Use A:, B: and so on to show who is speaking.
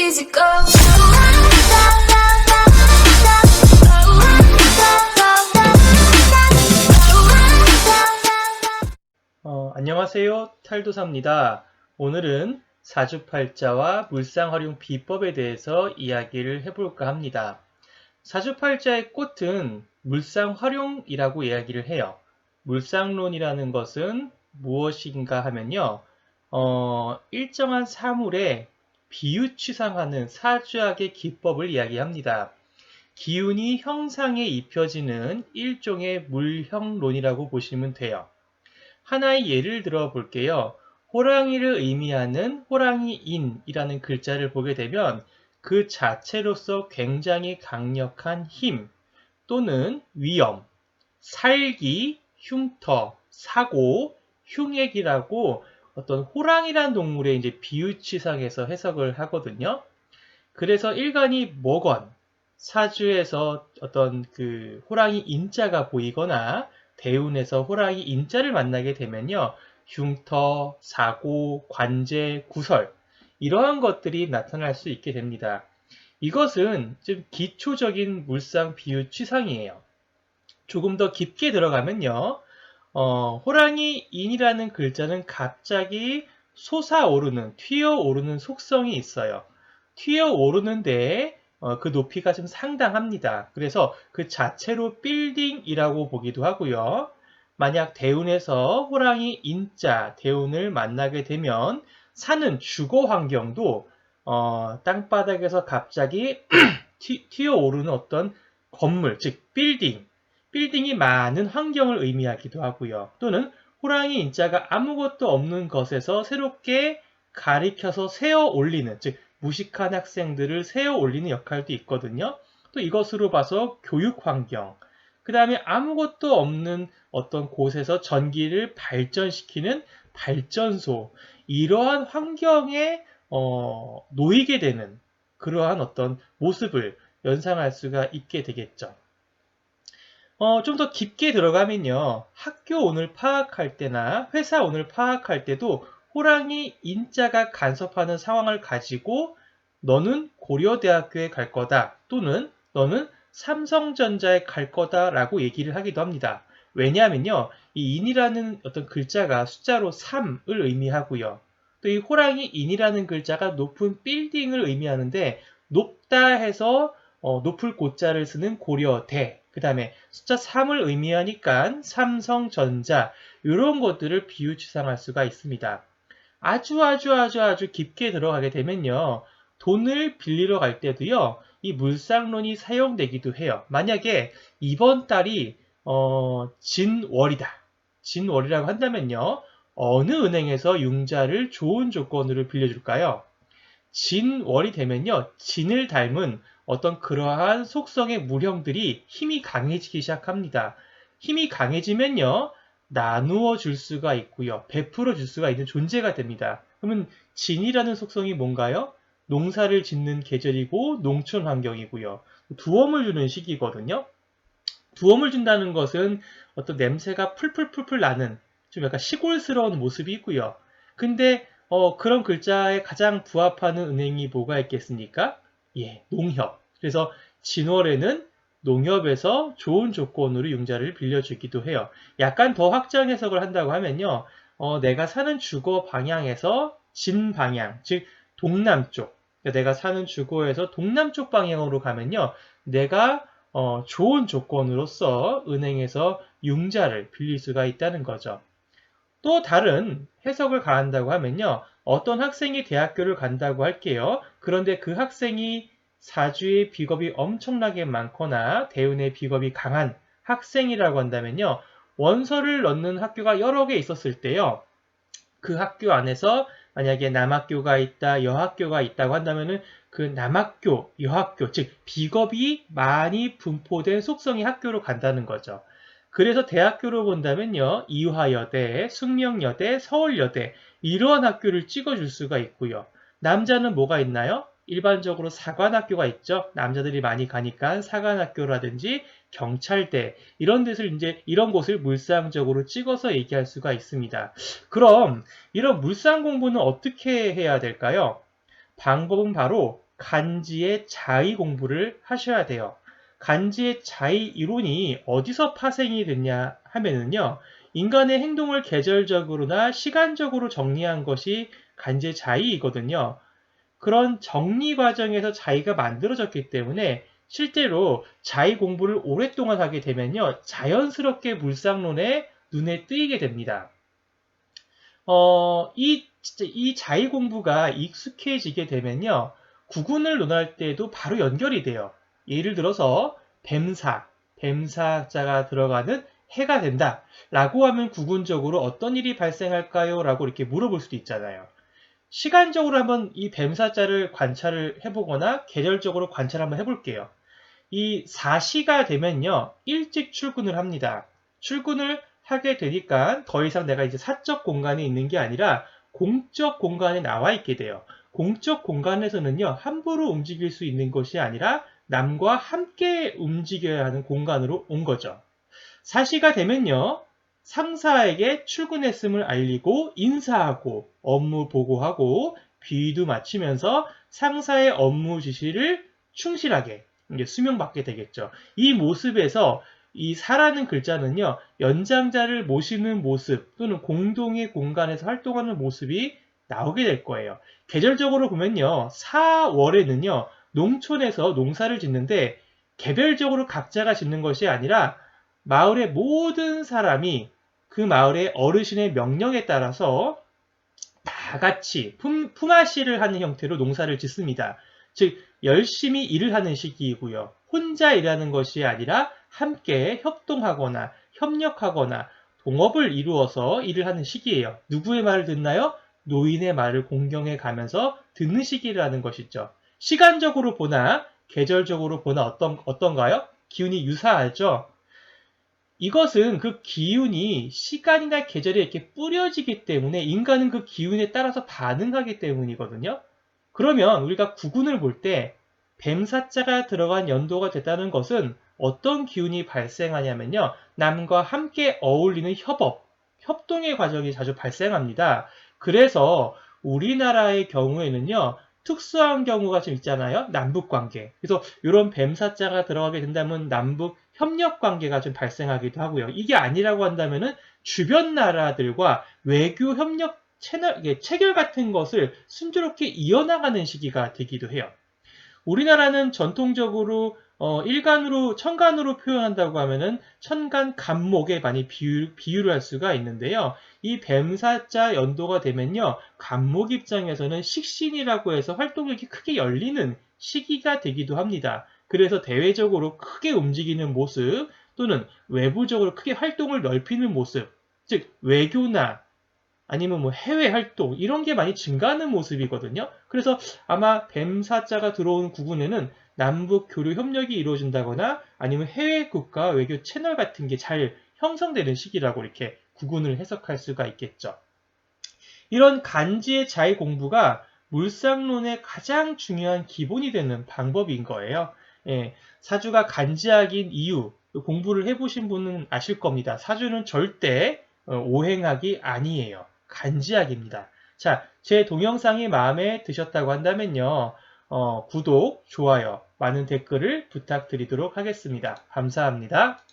A: easy go.
B: 안녕하세요. 탈도사입니다. 오늘은 사주팔자와 물상활용 비법에 대해서 이야기를 해볼까 합니다. 사주팔자의 꽃은 물상활용이라고 이야기를 해요. 물상론이라는 것은 무엇인가 하면요. 일정한 사물에 비유치상하는 사주학의 기법을 이야기합니다. 기운이 형상에 입혀지는 일종의 물형론이라고 보시면 돼요. 하나의 예를 들어 볼게요. 호랑이를 의미하는 호랑이인이라는 글자를 보게 되면 그 자체로서 굉장히 강력한 힘 또는 위험, 살기, 흉터, 사고, 흉액이라고 어떤 호랑이란 동물의 이제 비유치상에서 해석을 하거든요. 그래서 일간이 뭐건 사주에서 어떤 그 호랑이 인자가 보이거나 대운에서 호랑이 인자를 만나게 되면요. 흉터, 사고, 관제, 구설 이러한 것들이 나타날 수 있게 됩니다. 이것은 좀 기초적인 물상 비유 취상이에요. 조금 더 깊게 들어가면요. 호랑이인이라는 글자는 갑자기 솟아오르는, 튀어오르는 속성이 있어요. 튀어오르는데 그 높이가 좀 상당합니다. 그래서 그 자체로 빌딩이라고 보기도 하고요. 만약 대운에서 호랑이 인자, 대운을 만나게 되면 사는 주거 환경도 땅바닥에서 갑자기 튀어오르는 어떤 건물, 즉 빌딩이 많은 환경을 의미하기도 하고요. 또는 호랑이 인자가 아무것도 없는 것에서 새롭게 가리켜서 세워 올리는, 즉 무식한 학생들을 세워 올리는 역할도 있거든요. 또 이것으로 봐서 교육 환경, 그 다음에 아무것도 없는 어떤 곳에서 전기를 발전시키는 발전소, 이러한 환경에 놓이게 되는 그러한 어떤 모습을 연상할 수가 있게 되겠죠. 좀 더 깊게 들어가면요. 학교 운을 파악할 때나 회사 운을 파악할 때도 호랑이 인자가 간섭하는 상황을 가지고 너는 고려대학교에 갈 거다 또는 너는 삼성전자에 갈 거다 라고 얘기를 하기도 합니다. 왜냐하면요. 이 인이라는 어떤 글자가 숫자로 3을 의미하고요. 또 이 호랑이 인이라는 글자가 높은 빌딩을 의미하는데 높다 해서 높을 고자를 쓰는 고려대, 그 다음에 숫자 3을 의미하니까 삼성전자, 이런 것들을 비유치상할 수가 있습니다. 아주 깊게 들어가게 되면요. 돈을 빌리러 갈 때도요. 이 물상론이 사용되기도 해요. 만약에 이번 달이 진월이다. 진월이라고 한다면요. 어느 은행에서 융자를 좋은 조건으로 빌려줄까요? 진월이 되면요. 진을 닮은 어떤 그러한 속성의 물형들이 힘이 강해지기 시작합니다. 힘이 강해지면요. 나누어 줄 수가 있고요. 베풀어 줄 수가 있는 존재가 됩니다. 그러면 진이라는 속성이 뭔가요? 농사를 짓는 계절이고 농촌 환경이고요. 두엄을 주는 시기거든요. 두엄을 준다는 것은 어떤 냄새가 풀풀 나는 좀 약간 시골스러운 모습이 있고요. 근데 그런 글자에 가장 부합하는 은행이 뭐가 있겠습니까? 예, 농협. 그래서 진월에는 농협에서 좋은 조건으로 융자를 빌려주기도 해요. 약간 더 확장 해석을 한다고 하면요. 내가 사는 주거 방향에서 진 방향, 즉 동남쪽. 그러니까 내가 사는 주거에서 동남쪽 방향으로 가면요. 내가 좋은 조건으로서 은행에서 융자를 빌릴 수가 있다는 거죠. 또 다른 해석을 가한다고 하면요. 어떤 학생이 대학교를 간다고 할게요. 그런데 그 학생이 사주의 비겁이 엄청나게 많거나 대운의 비겁이 강한 학생이라고 한다면요. 원서를 넣는 학교가 여러 개 있었을 때요. 그 학교 안에서 만약에 남학교가 있다, 여학교가 있다고 한다면은 그 남학교, 여학교, 즉 비겁이 많이 분포된 속성의 학교로 간다는 거죠. 그래서 대학교로 본다면요. 이화여대, 숙명여대, 서울여대 이러한 학교를 찍어줄 수가 있고요. 남자는 뭐가 있나요? 일반적으로 사관학교가 있죠. 남자들이 많이 가니까 사관학교라든지 경찰대 이런 곳을 물상적으로 찍어서 얘기할 수가 있습니다. 그럼 이런 물상 공부는 어떻게 해야 될까요? 방법은 바로 간지의 자의 공부를 하셔야 돼요. 간지의 자의 이론이 어디서 파생이 됐냐 하면은요, 인간의 행동을 계절적으로나 시간적으로 정리한 것이 간지의 자의이거든요. 그런 정리 과정에서 자의가 만들어졌기 때문에 실제로 자의 공부를 오랫동안 하게 되면요, 자연스럽게 물상론에 눈에 띄게 됩니다. 이 자의 공부가 익숙해지게 되면요, 구군을 논할 때도 바로 연결이 돼요. 예를 들어서 뱀사자가 들어가는 해가 된다 라고 하면 구군적으로 어떤 일이 발생할까요? 라고 이렇게 물어볼 수도 있잖아요. 시간적으로 한번 이 뱀사자를 관찰을 해보거나 계절적으로 관찰 한번 해볼게요. 이 4시가 되면요, 일찍 출근을 합니다. 출근을 하게 되니까 더 이상 내가 이제 사적 공간에 있는 게 아니라 공적 공간에 나와 있게 돼요. 공적 공간에서는요, 함부로 움직일 수 있는 것이 아니라 남과 함께 움직여야 하는 공간으로 온 거죠. 4시가 되면요, 상사에게 출근했음을 알리고 인사하고 업무 보고하고 비위도 마치면서 상사의 업무 지시를 충실하게 이제 수명받게 되겠죠. 이 모습에서 이 사라는 글자는요, 연장자를 모시는 모습 또는 공동의 공간에서 활동하는 모습이 나오게 될 거예요. 계절적으로 보면요, 4월에는요, 농촌에서 농사를 짓는데 개별적으로 각자가 짓는 것이 아니라 마을의 모든 사람이 그 마을의 어르신의 명령에 따라서 다 같이 품앗이를 하는 형태로 농사를 짓습니다. 즉 열심히 일을 하는 시기이고요. 혼자 일하는 것이 아니라 함께 협동하거나 협력하거나 동업을 이루어서 일을 하는 시기예요. 누구의 말을 듣나요? 노인의 말을 공경해 가면서 듣는 시기라는 것이죠. 시간적으로 보나 계절적으로 보나 어떤가요? 기운이 유사하죠. 이것은 그 기운이 시간이나 계절에 이렇게 뿌려지기 때문에 인간은 그 기운에 따라서 반응하기 때문이거든요. 그러면 우리가 구군을 볼 때 뱀사자가 들어간 연도가 됐다는 것은 어떤 기운이 발생하냐면요, 남과 함께 어울리는 협동의 과정이 자주 발생합니다. 그래서 우리나라의 경우에는요, 특수한 경우가 좀 있잖아요. 남북관계. 그래서 이런 뱀사자가 들어가게 된다면 남북 협력관계가 좀 발생하기도 하고요. 이게 아니라고 한다면은 주변 나라들과 외교 협력 체결 같은 것을 순조롭게 이어나가는 시기가 되기도 해요. 우리나라는 전통적으로 천간으로 표현한다고 하면은 천간 간목에 많이 비유를 할 수가 있는데요. 이 뱀사자 연도가 되면요, 간목 입장에서는 식신이라고 해서 활동력이 크게 열리는 시기가 되기도 합니다. 그래서 대외적으로 크게 움직이는 모습 또는 외부적으로 크게 활동을 넓히는 모습, 즉 외교나 아니면 뭐 해외 활동 이런 게 많이 증가하는 모습이거든요. 그래서 아마 뱀사자가 들어온 구군에는 남북 교류 협력이 이루어진다거나 아니면 해외 국가 외교 채널 같은 게 잘 형성되는 시기라고 이렇게 구군을 해석할 수가 있겠죠. 이런 간지의 자의 공부가 물상론의 가장 중요한 기본이 되는 방법인 거예요. 예, 사주가 간지학인 이유 공부를 해보신 분은 아실 겁니다. 사주는 절대 오행학이 아니에요. 간지학입니다. 자, 제 동영상이 마음에 드셨다고 한다면요, 구독, 좋아요, 많은 댓글을 부탁드리도록 하겠습니다. 감사합니다.